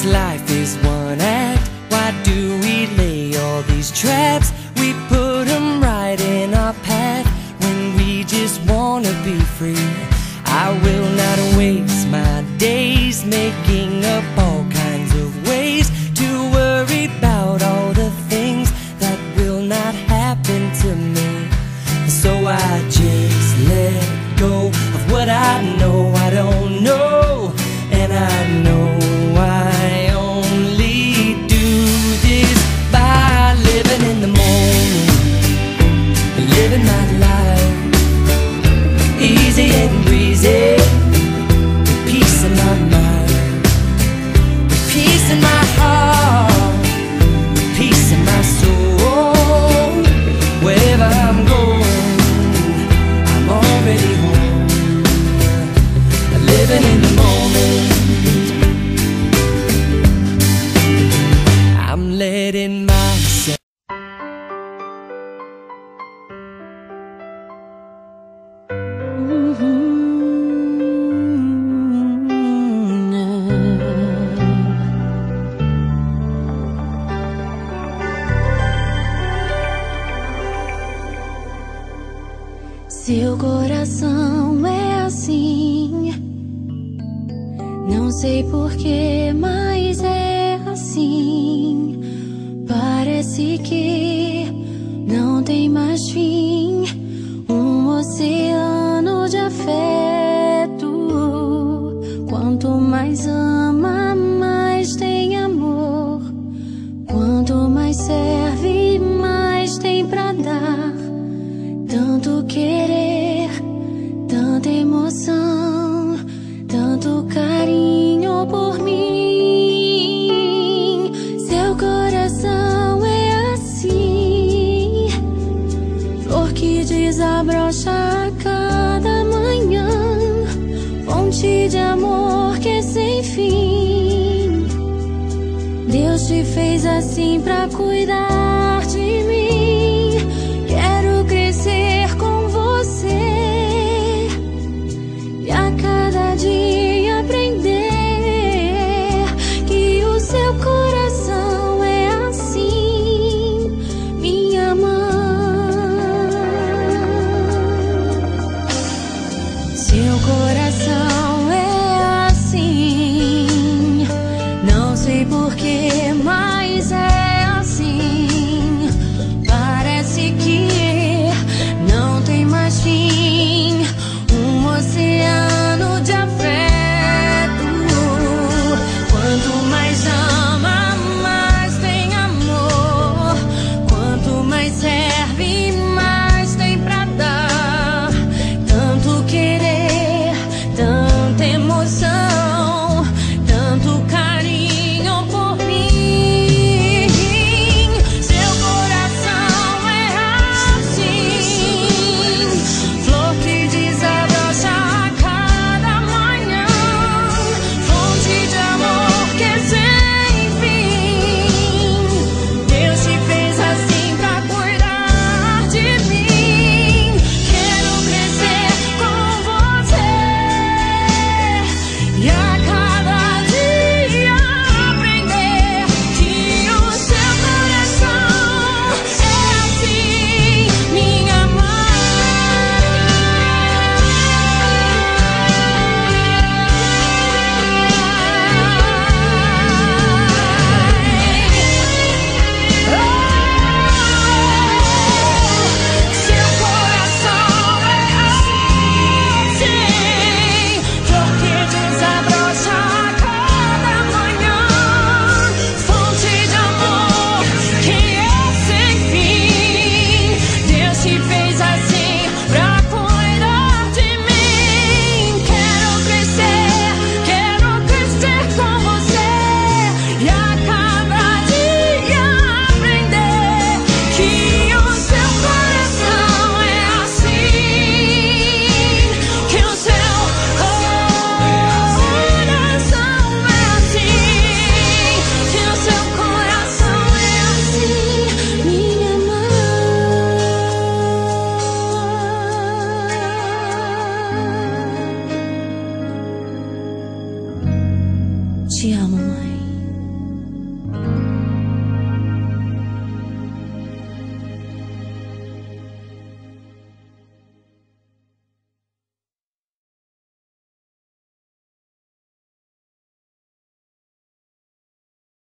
This life is one act. Why do we lay all these traps? We put them right in our path when we just wanna be free. I will not waste my days making up all kinds of ways to worry about all the things that will not happen to me. So I just let go of what I know I don't know, and I know I only do this by living in the moment, living my life easy and breezy, with peace in my mind, with peace in my heart, with peace in my soul. Wherever I'm going, I'm already home, living in the moment. I'm letting myself. Seu coração é assim, não sei porquê, mas é assim. Parece que não tem mais fim, um oceano de afeto. Quanto mais ama, mais tem amor. Quanto mais serve, mais tem pra dar. Tanto querer, tanta emoção, tanto carinho por mim. Seu coração é assim, flor que desabrocha a cada manhã, fonte de amor que é sem fim. Deus te fez assim pra cuidar de mim. Quero crescer com você e a cada dia aprender que o seu coração é assim, minha mãe. Seu coração é assim, não sei porquê, mas é